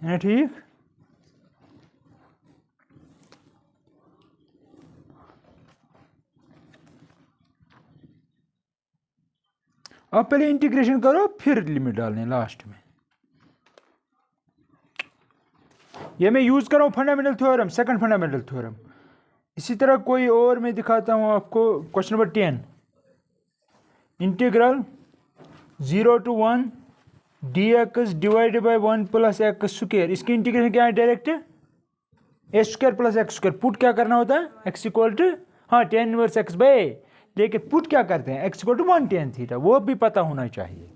है ठीक। अब पहले इंटीग्रेशन करो फिर लिमिट डालने लास्ट में। ये मैं यूज कर रहा हूँ fundamental theorem, second fundamental theorem. इसी तरह कोई और मैं दिखाता हूँ आपको। Question number 10, integral 0 to 1 dx divided by 1 plus x square. इसकी इंटीग्रेशन क्या है? Direct a square plus x square. Put क्या करना होता है? एक्स इक्वल टू, हाँ, tan इनवर्स एक्स बाई, लेकिन पुट क्या करते हैं? X equal to 1 tan theta. वो भी पता होना चाहिए,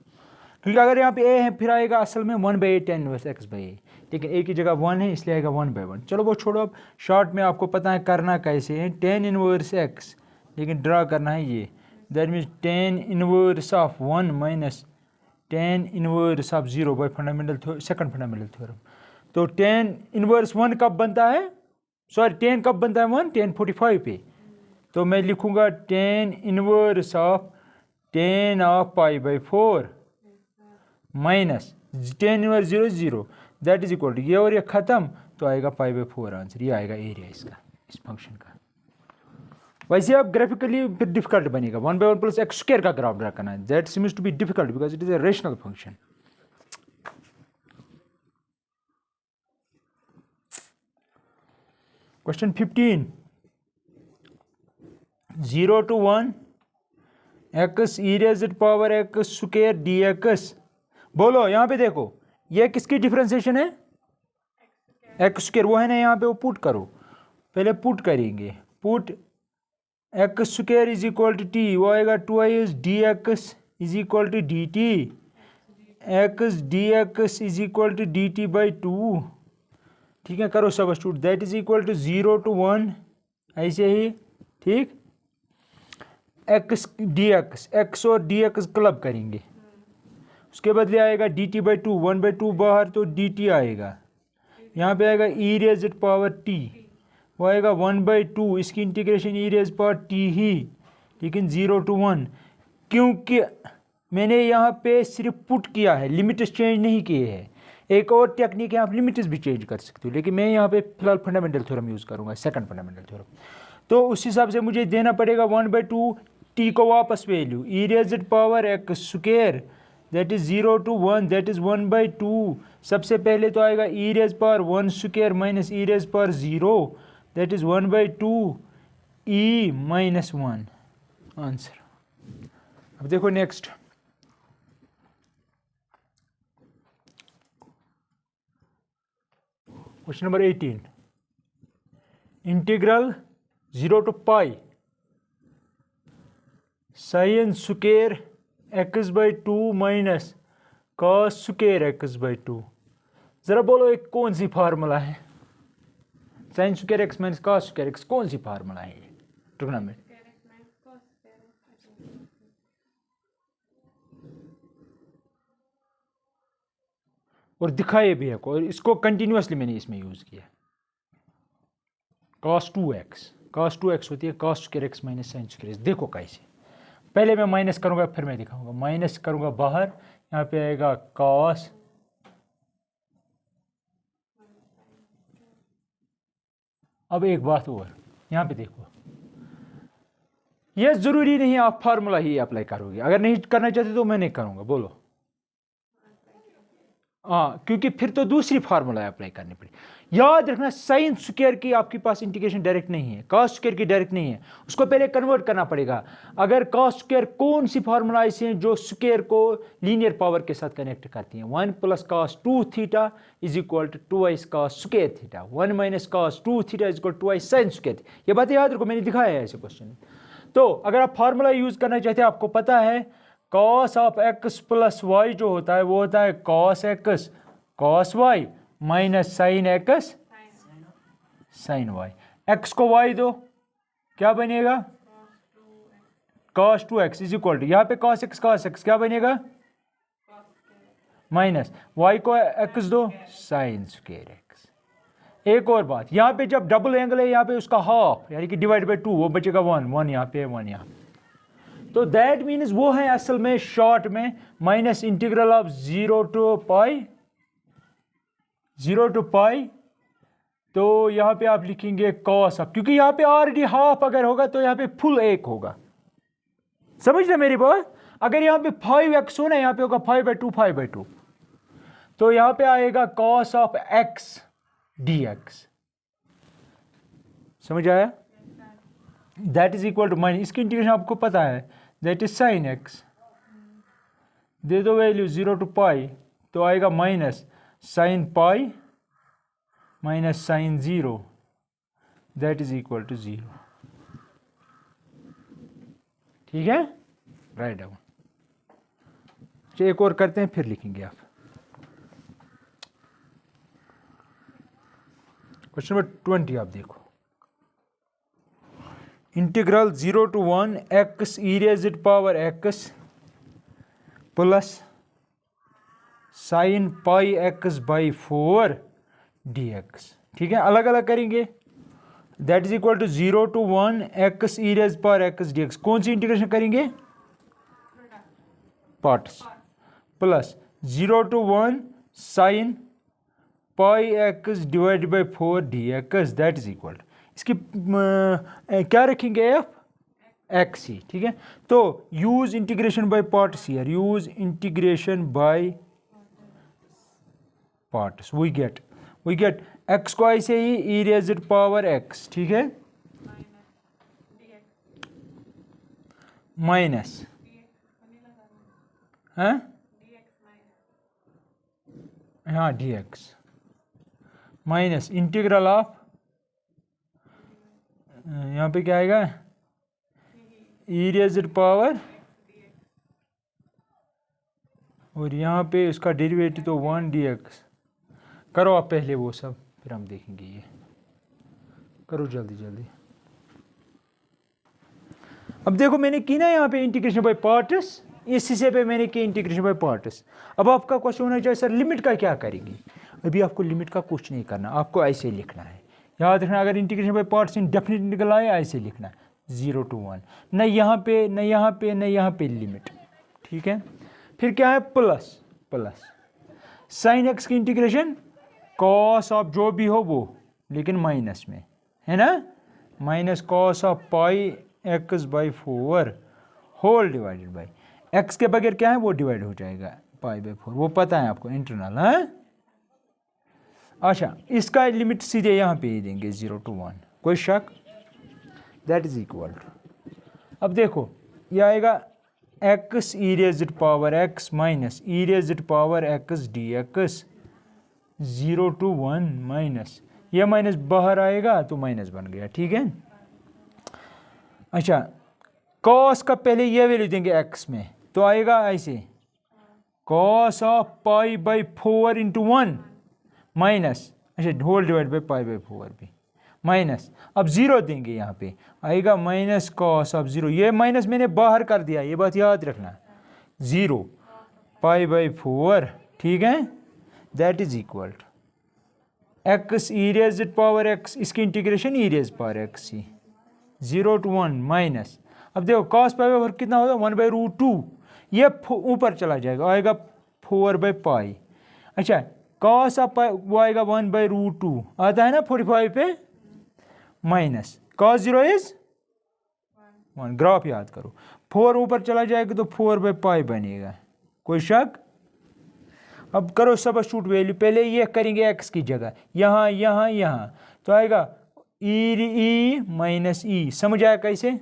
क्योंकि अगर यहाँ पे ए है फिर आएगा असल में 1/8 tan इनवर्स एक्स बाई ए, लेकिन ए की जगह 1 है इसलिए आएगा 1/1। चलो वो छोड़ो, अब शॉर्ट में आपको पता है करना कैसे है। tan इनवर्स एक्स, लेकिन ड्रा करना है ये, that means tan inverse of 1 minus tan inverse of 0 by fundamental second fundamental theorem. तो tan इनवर्स 1 कब बनता है? सॉरी, tan कब बनता है? 1 tan 45 पे। तो मैं लिखूंगा tan inverse of tan of pi by 4 minus tan inverse 0 0, that is equal to ये और ये खत्म, तो आएगा पाई बाई 4 आंसर। ये आएगा एरिया इसका, इस फंक्शन का। वैसे अब ग्राफिकली फिर डिफिकल्ट बनेगा, 1/1 प्लस एक्स स्क्वायर का ग्राफ ड्रा करना है। That seems to be difficult because it is a rational function. Question 15, 0 to 1 x e raised power x square d x. बोलो, यहाँ पे देखो, ये किसकी डिफरेंशिएशन है? एक्स स्क्वायर, वो है ना यहाँ पे, वो पुट करो। पहले पुट करेंगे, put x square is equal to t, वो आएगा 2 d x is equal to d t, x d x is equal to d t by 2। ठीक है, करो substitute, that is equal to 0 to 1 ऐसे ही। ठीक, एक्स डी एक्स, एक्स और d x club करेंगे, उसके बदले आएगा डी टी बाई 2, 1/2 बाहर तो डी टी आएगा। यहाँ पे आएगा ई रेज़्ड पावर टी, वो आएगा 1/2, इसकी integration e raise power t ही, लेकिन 0 to 1, क्योंकि मैंने यहाँ पे सिर्फ पुट किया है, लिमिट्स चेंज नहीं किए हैं। एक और टेक्निक है, आप लिमिट्स भी चेंज कर सकते हो, लेकिन मैं यहाँ पे फिलहाल फंडामेंटल थ्योरम यूज़ करूँगा, सेकंड फंडामेंटल थ्योरम। तो उस हिसाब से मुझे देना पड़ेगा 1/2 टी को वापस value, E raised power x square, that is 0 to 1, that is 1/2। सबसे पहले तो आएगा ई raise power 1 square minus E raise power 0, that is 1/2 E minus 1 answer. अब देखो next, question number 18, integral 0 to pi sine square x by 2 minus cos square x by 2। जरा बोलो एक कौन सी फार्मूला है? Sine square x minus cos square x, कौन सी formula है ये ट्रिग्नोमेट्री? और दिखाए भी है, और इसको कंटिन्यूसली मैंने इसमें यूज किया। cos 2x होती है cos square x minus sine square x. देखो कैसे, पहले मैं माइनस करूंगा फिर मैं दिखाऊंगा। माइनस करूंगा बाहर, यहाँ पे आएगा cos, अब एक बात और, यहाँ पे देखो, यह जरूरी नहीं आप फार्मूला ही अप्लाई करोगे, अगर नहीं करना चाहते तो मैं नहीं करूंगा। बोलो, हाँ, क्योंकि फिर तो दूसरी फार्मूला अप्लाई करनी पड़ेगी। याद रखना, साइन स्क्वायर की आपके पास इंटीग्रेशन डायरेक्ट नहीं है, कॉस स्क्वायर की डायरेक्ट नहीं है, उसको पहले कन्वर्ट करना पड़ेगा। अगर कॉस स्क्वायर, कौन सी फार्मूला ऐसी हैं जो स्क्वायर को लीनियर पावर के साथ कनेक्ट करती हैं? 1 plus cos 2 theta is equal to 2 cos square theta, 1 minus cos 2 theta is equal to 2 sine square. ये बातें याद रखो, मैंने दिखाया है ऐसे क्वेश्चन। तो अगर आप फार्मूला यूज करना चाहते हैं, आपको पता है cos of x plus y जो होता है वो होता है cos x cos y minus sine x sine y। x को y दो, क्या बनेगा? cos 2x is equal to, यहाँ पे cos x क्या बनेगा? माइनस y को x दो, साइन स्क्वायर x। एक और बात, यहाँ पे जब डबल एंगल है, यहाँ पे उसका हाफ यानी कि डिवाइड बाई 2, वो बचेगा 1, 1 यहाँ पे 1 यहाँ। तो दैट मीन्स वो है असल में शॉर्ट में minus integral of 0 to pi 0 to pi, तो यहाँ पे आप लिखेंगे कॉस ऑफ, क्योंकि यहाँ पे ऑलरेडी हाफ अगर होगा तो यहाँ पे फुल 1 होगा। समझ रहे मेरी बात? अगर यहाँ पे 5x हो ना, यहाँ पे होगा 5/2 5/2, तो यहाँ पे आएगा कॉस ऑफ x dx। समझ आया? That is equal to minus, इसकी इंटीग्रेशन आपको पता है, दैट इज साइन x, दे दो वैल्यू 0 to पाई, तो आएगा minus sine pi minus sine 0, that is equal to 0। ठीक है, राइट डाउन। एक और करते हैं, फिर लिखेंगे आप। क्वेश्चन नंबर 20 आप देखो, integral 0 to 1 x e raised power x plus sine pi x by 4 dx। ठीक है, अलग अलग करेंगे। That is equal to 0 to 1 x e raised power x dx। कौन सी इंटीग्रेशन करेंगे? Parts. Plus 0 to 1 sine pi x divide by 4 dx, that is equal, इसकी क्या रखेंगे? f x ही। ठीक है, तो use integration by parts here, use integration by parts, we get x को ऐसे ही e रेज्ड पावर x। ठीक है, माइनस हाँ dx माइनस इंटीग्रल ऑफ, यहाँ पे क्या आएगा? e रेज्ड पावर, और यहाँ पे उसका डेरिवेटिव तो 1 dx। करो आप पहले वो सब, फिर हम देखेंगे। ये करो जल्दी जल्दी। अब देखो मैंने की ना यहाँ पे इंटीग्रेशन बाय पार्ट्स, इस हिस्से पे मैंने की इंटीग्रेशन बाय पार्ट्स। अब आपका क्वेश्चन होना चाहिए सर लिमिट का क्या करेंगे? अभी आपको लिमिट का कुछ नहीं करना, आपको ऐसे लिखना है। याद रखना, अगर इंटीग्रेशन बाय पार्ट्स इंडेफिनिट निकल आए, ऐसे लिखना है 0 to 1, न यहाँ पे न यहाँ पे न यहाँ पे लिमिट। ठीक है, फिर क्या है? प्लस साइन एक्स की इंटीग्रेशन कॉस ऑफ जो भी हो वो, लेकिन माइनस में है ना, minus cos of pi x by 4 whole divided by x के बगैर क्या है, वो डिवाइड हो जाएगा पाई बाई 4, वो पता है आपको इंटरनल है। अच्छा, इसका लिमिट सीधे यहाँ पे ही देंगे 0 to 1, कोई शक? दैट इज इक्वल टू, अब देखो ये आएगा x e raised power x minus e raised power x dx 0 to 1 minus, ये माइनस बाहर आएगा तो माइनस बन गया। ठीक है, अच्छा कॉस का पहले ये वैल्यू देंगे x में, तो आएगा ऐसे cos of pi by 4 into 1 minus, अच्छा whole divide by pi by 4 भी माइनस, अब 0 देंगे यहाँ पे, आएगा माइनस कॉस ऑफ 0, ये माइनस मैंने बाहर कर दिया, ये बात याद रखना, 0 पाई बाई 4। ठीक है, that is equal to x e raised power x, इसकी integration e raise power x ही 0 to 1 माइनस, अब देखो कॉस पाई बाई 4 कितना होगा 1/√2, ये ऊपर चला जाएगा, आएगा 4 बाई पाई। अच्छा कॉस ऑफ पाई वो आएगा 1/√2, आता है ना 45 पे, माइनस कॉस 0 इज 1, ग्राफ याद करो, 4 ऊपर चला जाएगा तो 4 बाई पाई बनेगा, कोई शक? अब करो सबस्टिट्यूट वैल्यू, पहले ये करेंगे x की जगह, यहाँ यहाँ यहाँ, तो आएगा e माइनस ई, समझ आया कैसे?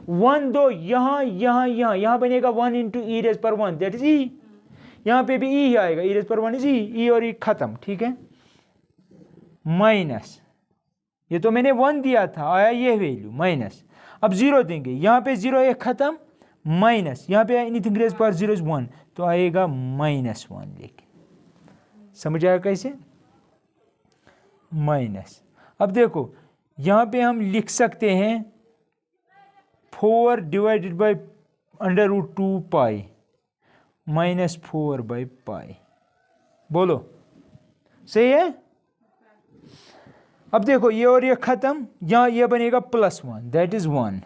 1 2 यहाँ यहाँ यहाँ, यहाँ बनेगा 1 इंटू ई रेज पर 1, दैट इज ई, यहाँ पे भी ई आएगा, ई रेज पर 1 इज ई और ई खत्म। ठीक है, माइनस, ये तो मैंने 1 दिया था, आया ये वैल्यू माइनस, अब 0 देंगे, यहाँ पे 0 एक खत्म, माइनस, यहाँ पे एनीथिंग रेज पर 0 इज 1, तो आएगा -1 लेके, समझ आया कैसे? माइनस, अब देखो यहाँ पे हम लिख सकते हैं 4 divided by √2 pi minus 4 by pi, बोलो सही है? अब देखो ये और ये खत्म, यहाँ ये बनेगा +1, दैट इज 1।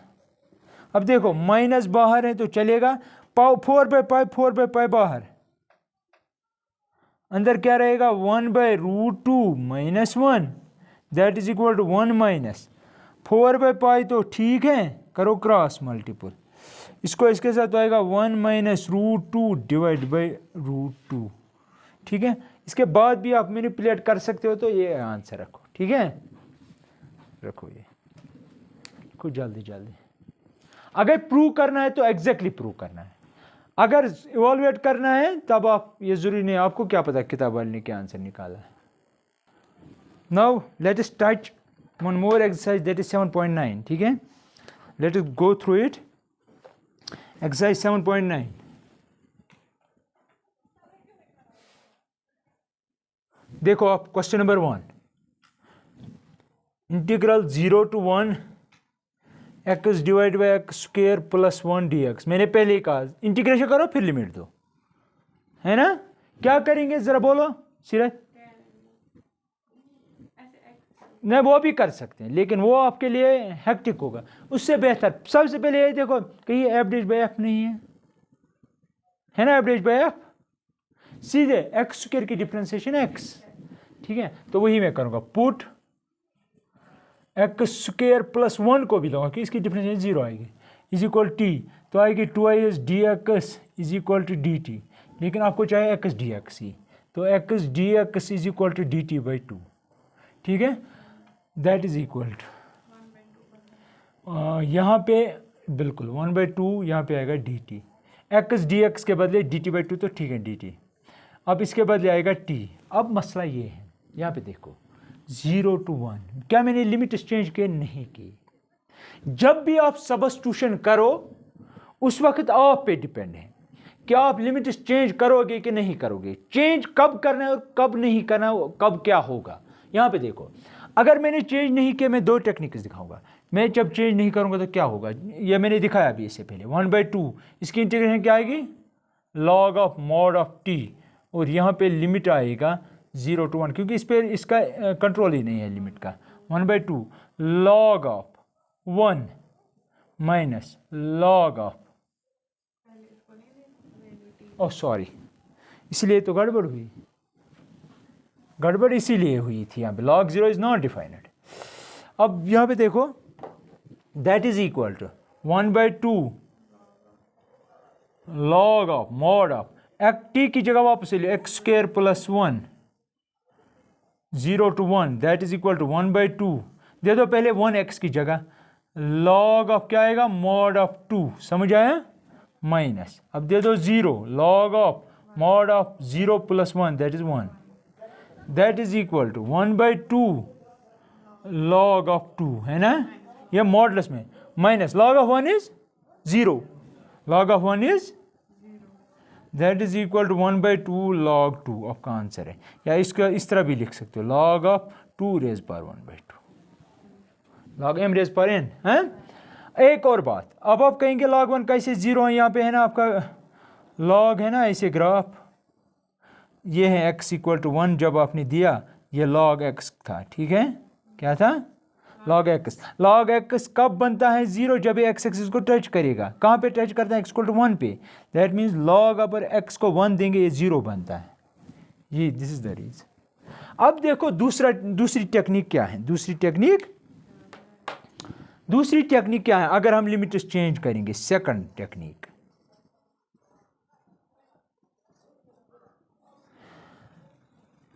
अब देखो माइनस बाहर है तो चलेगा, 4 बाई पाई 4 बाई पाई बाहर, अंदर क्या रहेगा 1/√2 minus 1 that is equal to 1 minus 4/π तो ठीक है, करो क्रॉस मल्टीपल, इसको इसके साथ आएगा 1 माइनस √2 डिवाइड बाई √2, ठीक है। इसके बाद भी आप मैनिपुलेट कर सकते हो, तो ये आंसर रखो, ठीक है, रखो ये कुछ जल्दी जल्दी। अगर प्रूव करना है तो एग्जैक्टली प्रूव करना है, अगर इवॉल्वेट करना है तब आप, ये जरूरी नहीं, आपको क्या पता किताब वाले ने क्या आंसर निकाला है। Now let us touch one more exercise that is 7.9, ठीक है, let us go through it. Exercise 7.9, देखो आप question number 1, integral 0 to 1 x divide by x square plus 1 dx। मैंने पहले ही कहा इंटीग्रेशन करो फिर लिमिट दो, है ना। क्या करेंगे जरा बोलो सीरज। नहीं वो भी कर सकते हैं, लेकिन वो आपके लिए हेक्टिक होगा, उससे बेहतर सबसे पहले ये देखो कहीं एवरेज बाई एफ नहीं है ना, एवरेज बाई एफ, सीधे एक्स स्क्वायर की डिफरेंशिएशन एक्स, ठीक है। तो वही मैं करूँगा, पुट एक्स स्क्वायर प्लस 1 को भी लूँगा कि इसकी डिफरेंशिएशन 0 आएगी, इज इक्वल टी, तो आएगी 2i d x is equal to d t, लेकिन आपको चाहिए एक्स डी एक्स ही, तो x d x is equal to d t by 2, ठीक है, दैट इज इक्वल टू यहाँ पे बिल्कुल 1/2, यहाँ पे आएगा D t, x d x के बदले डी टी बाई 2, तो ठीक है डी टी, अब इसके बदले आएगा टी। अब मसला ये है, यहाँ पे देखो 0 to 1, क्या मैंने लिमिट चेंज किए? नहीं की। जब भी आप सब्स्टिट्यूशन करो उस वक्त आप पे डिपेंड है कि आप लिमिट चेंज करोगे कि नहीं करोगे, चेंज कब करना है और कब नहीं करना है, कब क्या होगा। यहाँ पे देखो अगर मैंने चेंज नहीं किया, मैं 2 टेक्निक्स दिखाऊंगा, मैं जब चेंज नहीं करूँगा तो क्या होगा, ये मैंने दिखाया अभी इससे पहले 1/2, इसकी इंटीग्रेशन क्या आएगी log of mod of T, और यहाँ पे लिमिट आएगा 0 to 1, क्योंकि इस पर इसका कंट्रोल ही नहीं है लिमिट का, 1/2 log of 1 minus log of, oh sorry, इसलिए तो गड़बड़ हुई, गड़बड़ इसीलिए हुई थी यहाँ पे, log 0 इज नॉट डिफाइंड। अब यहाँ पे देखो that is equal to 1/2 log of mod of t की जगह वापस ले x square plus 1 0 to 1 that is equal to 1/2, दे दो पहले 1x की जगह, log ऑफ क्या आएगा मॉड ऑफ 2, समझ आया, माइनस, अब दे दो 0 log of mod of 0 plus 1 that is 1, that is equal to 1/2 log of 2, है ना, ये मॉडलस में, minus log of 1 is 0, log of 1 is that is equal to 1/2 log 2 आपका आंसर है। या इसका इस तरह भी लिख सकते हो log of 2 raised power 1/2 log m raised power n, है। एक और बात, अब आप कहेंगे log 1 कैसे 0 है, यहाँ पे है ना आपका log है ना, ऐसे ग्राफ, ये है x इक्वल टू 1, जब आपने दिया ये log x था, ठीक है, क्या था log x कब बनता है 0, जब ये x एक्सिस को टच करेगा, कहाँ पे टच करता है x इक्वल टू 1 पे, दैट मीन्स log अगर x को 1 देंगे ये 0 बनता है, ये दिस इज द रीजन। अब देखो दूसरी टेक्निक क्या है, दूसरी टेक्निक क्या है, अगर हम लिमिट चेंज करेंगे, सेकंड टेक्निक,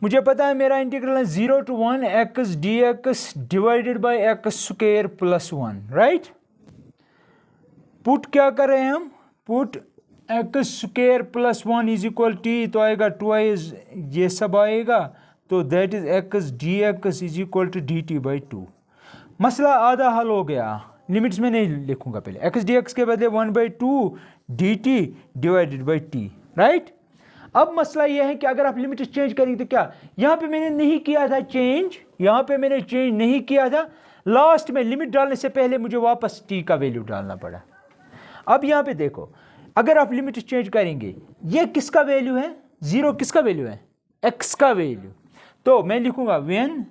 मुझे पता है मेरा इंटीग्रल है 0 to 1 x dx divided by x square plus 1, right. Put क्या कर रहे हैं हम, put x square plus 1 is equal to, t आएगा 2i ये सब आएगा, तो that is x d x is equal to d t by 2। मसला आधा हल हो गया, लिमिट्स में नहीं लिखूंगा, पहले एक्स डी एक्स के बदले 1/2 D T divided by T, right. अब मसला यह है कि अगर आप लिमिट चेंज करेंगे तो क्या, यहाँ पे मैंने नहीं किया था चेंज, यहाँ पे मैंने चेंज नहीं किया था, लास्ट में लिमिट डालने से पहले मुझे वापस टी का वैल्यू डालना पड़ा। अब यहाँ पे देखो अगर आप लिमिट चेंज करेंगे, ये किसका वैल्यू है 0, किसका वैल्यू है x का वैल्यू, तो मैं लिखूंगा व्हेन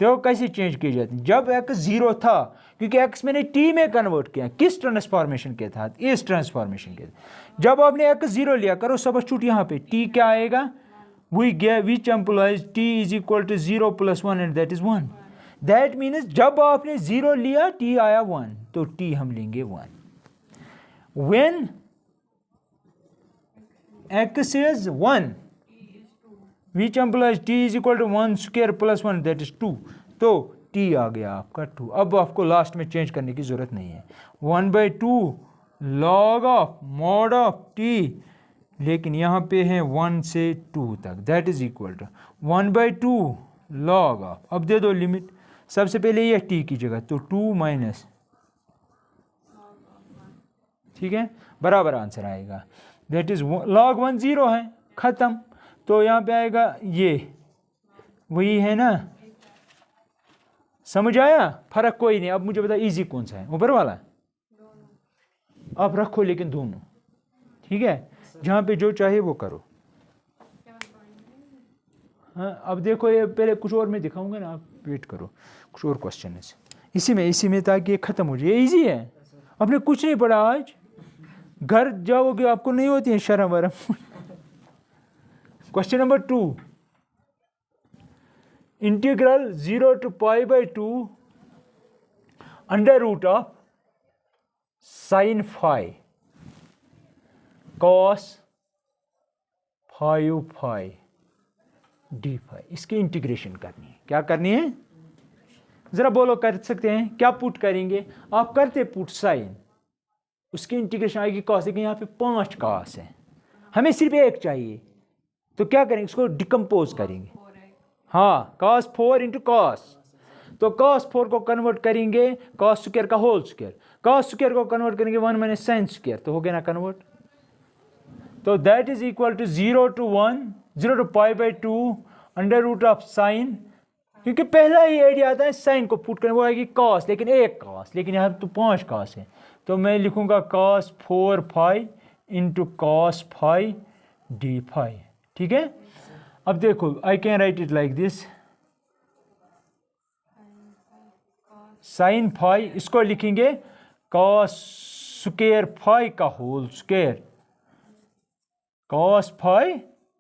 तो कैसे चेंज की जाती है? जब x 0 था, क्योंकि x मैंने t में कन्वर्ट किया, किस ट्रांसफॉर्मेशन के तहत? इस ट्रांसफॉर्मेशन के तहत। जब आपने x 0 लिया, करो सब्स्टिट्यूट यहाँ पे, t क्या आएगा? which implies t is equal to 0 plus 1 and that is 1. That means जब आपने 0 लिया t आया 1, तो t हम लेंगे 1. When x is 1, which implies t is equal to 1 square plus 1 that is 2, तो t आ गया आपका 2. अब आपको लास्ट में चेंज करने की जरूरत नहीं है. 1/2 log of mod of t, लेकिन यहाँ पे है 1 से 2 तक, that is equal to 1/2 log of, अब दे दो लिमिट, सबसे पहले ये t की जगह, तो 2 माइनस, ठीक है, बराबर आंसर आएगा. दैट इज log 1 0 है, ख़त्म. तो यहाँ पे आएगा ये, वही है ना, समझ आया? फर्क कोई नहीं. अब मुझे बता इजी कौन सा है, ऊपर वाला? आप रखो लेकिन दोनों, ठीक है, जहाँ पे जो चाहे वो करो. हाँ, अब देखो ये पहले कुछ और मैं दिखाऊंगा ना, आप वेट करो, कुछ और क्वेश्चन है इसी में ताकि ये ख़त्म हो जाए. ये ईजी है, आपने कुछ नहीं पढ़ा आज, घर जाओगे आपको नहीं होती है शर्म वरम. Question number 2, integral 0 to π/2 under root of sin phi cos 5 phi d phi, इसकी इंटीग्रेशन करनी है. क्या करनी है? जरा बोलो, कर सकते हैं क्या? पुट करेंगे, आप करते पुट साइन, उसकी इंटीग्रेशन आएगी कॉस, लेकिन यहाँ पे 5 कॉस है, हमें सिर्फ एक चाहिए, तो क्या करेंगे, इसको डिकम्पोज करेंगे. हाँ, cos 4 इंटू कॉस, तो cos 4 को कन्वर्ट करेंगे cos स्क्वायर का होल स्क्वायर, cos स्क्वायर को कन्वर्ट करेंगे 1 माइनस साइन स्क्वायर, तो हो गया ना कन्वर्ट. तो that is equal to 0 to 1, 0 to π/2 under root of sine, क्योंकि पहला ही आइडिया आता है साइन को पुट करने, वो आएगी कॉस, लेकिन एक कॉस, लेकिन यहाँ तो 5 कॉस है, तो मैं लिखूंगा cos 4 phi into cos phi d phi. ठीक है, अब देखो I can write it like this, sine phi, इसको लिखेंगे cos स्क्वायर फाई का whole square, cos phi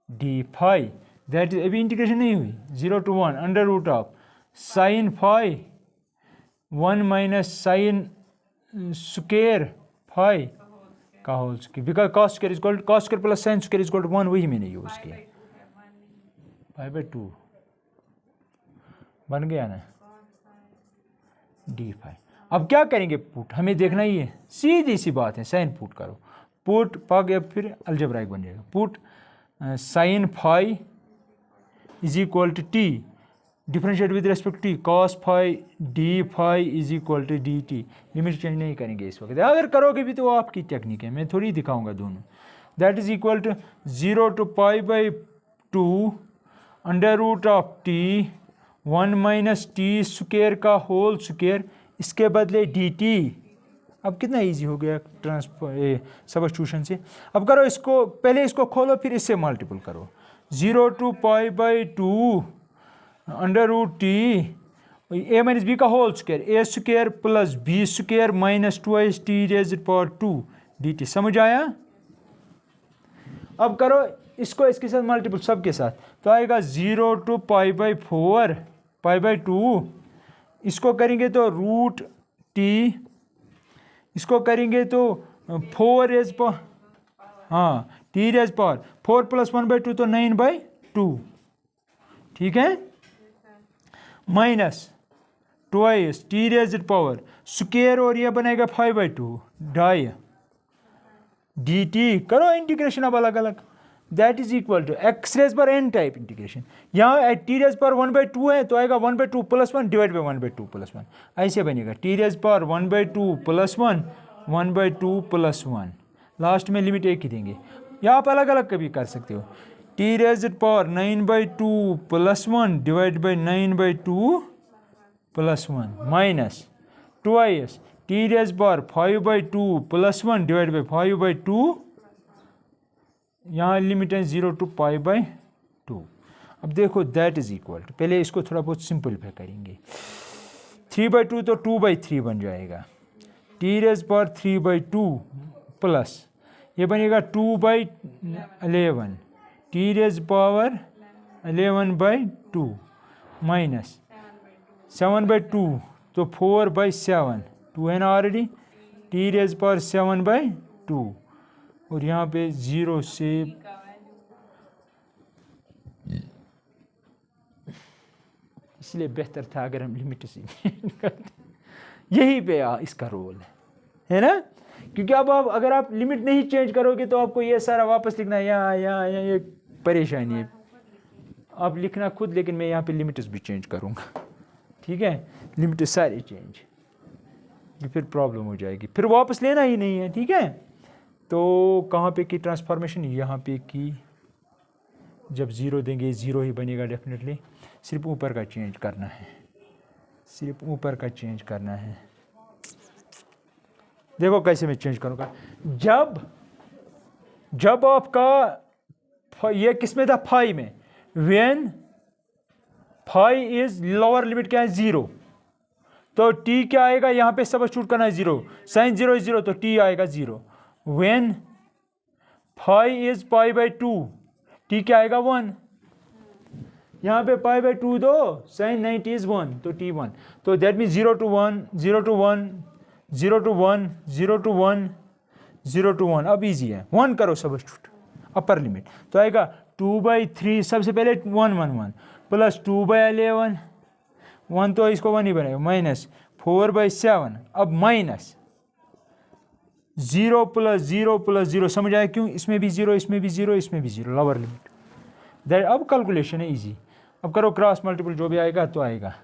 d phi, that is, अभी इंटीग्रेशन नहीं हुई, 0 to 1 under root of sine phi 1 minus sine square phi का whole square, because cos square is equal to cos square plus sine square is equal to 1, वही मैंने use किया. 5/2 बन गया ना d फाई. अब क्या करेंगे, पुट, हमें देखना ही है, सीधी सी बात है, साइन पुट करो, पुट पग या फिर अलजेब्राइक बन जाएगा. Put sine phi is equal to t, differentiate with respect t, cos phi d phi is equal to d t. Limit change नहीं करेंगे इस वक्त, अगर करोगे भी तो वो आपकी टेक्निक है, मैं थोड़ी दिखाऊंगा दोनों. That is equal to 0 to π/2 under root of t 1 minus t square का होल स्क्वायर, इसके बदले डी टी. अब कितना इजी हो गया सब्स्टिट्यूशन से. अब करो इसको, पहले इसको खोलो फिर इससे मल्टीपल करो. 0 to π/2 under root t a minus b का whole square, a square plus b square minus 2t⁻², d t. समझ आया? अब करो इसको इसके साथ मल्टीपल, सबके साथ, तो आएगा 0 to π/4 π/2, इसको करेंगे तो रूट टी, इसको करेंगे तो 4 हाँ t⁻⁴, 4 + 1/2 तो 9/2, ठीक है, माइनस 2 t⁻⁴ स्क्वायर, और यह बनेगा 5/2 ढाई डी टी. करो इंटीग्रेशन अब अलग अलग, that is equal to x⁻n type integration. यहाँ t⁻1/2 है तो आएगा 1/2 + 1 डिवाइड बाई 1/2 + 1, ऐसे बनेगा t⁻1/2 + 1 1/2 + 1. लास्ट में लिमिट एक ही देंगे, या आप अलग अलग कभी कर सकते हो. t⁻9/2 + 1 divide by 9/2 + 1 minus 2 t⁻5/2 + 1 divide by 5/2, यहाँ लिमिट है 0 to π/2. अब देखो दैट इज़ इक्वल टू, पहले इसको थोड़ा बहुत सिंपलीफाई करेंगे। 3/2 तो 2/3 बन जाएगा, t⁻3/2 प्लस ये बनेगा 2/11 t⁻11/2 माइनस 7/2 तो 4/7, 2 है ना ऑलरेडी, t⁻7/2 और यहाँ पे 0 से इसलिए बेहतर था अगर हम लिमिट से करते, यही पे इसका रोल है ना, क्योंकि अब आप अगर आप लिमिट नहीं चेंज करोगे तो आपको ये सारा वापस लिखना है यहाँ यहाँ यहाँ, ये परेशानी है। आप लिखना खुद, लेकिन मैं यहाँ पे लिमिट्स भी चेंज करूँगा, ठीक है, लिमिट सारे चेंज, ये फिर प्रॉब्लम हो जाएगी, फिर वापस लेना ही नहीं है, ठीक है। तो कहाँ पे की ट्रांसफॉर्मेशन, यहाँ पे की, जब 0 देंगे 0 ही बनेगा डेफिनेटली, सिर्फ ऊपर का चेंज करना है, सिर्फ ऊपर का चेंज करना है। देखो कैसे मैं चेंज करूँगा, जब आपका ये किस में था, फाई में, when phi is lower limit क्या है 0, तो t क्या आएगा, यहाँ पे सब्स्टिट्यूट करना है 0, साइन 0 is 0 तो t आएगा 0। व्हेन फाई इज π/2 t क्या आएगा 1, यहाँ पे π/2 दो, साइन 90 इज 1 तो t 1, तो that mean 0 to 1 0 to 1 0 to 1 0 to 1 0 to 1, अब इजी है, 1 करो सब्स्टिट्यूट अपर लिमिट, तो आएगा 2/3, सबसे पहले 1 1 1 प्लस 2/11, 1 तो इसको 1 ही बनेगा, माइनस 4/7, अब माइनस 0 + 0 + 0, समझ आया क्यों, इसमें भी 0 इसमें भी 0 इसमें भी 0, लोअर लिमिट दैट। अब कैलकुलेशन है इजी, अब करो क्रॉस मल्टीपल, जो भी आएगा तो आएगा।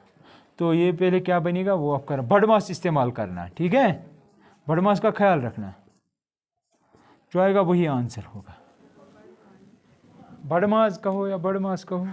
तो ये पहले क्या बनेगा वो आप करना, बड़मास इस्तेमाल करना, ठीक है, बड़मास का ख्याल रखना, जो आएगा वही आंसर होगा, बड़मास कहो या बड़मास कहो।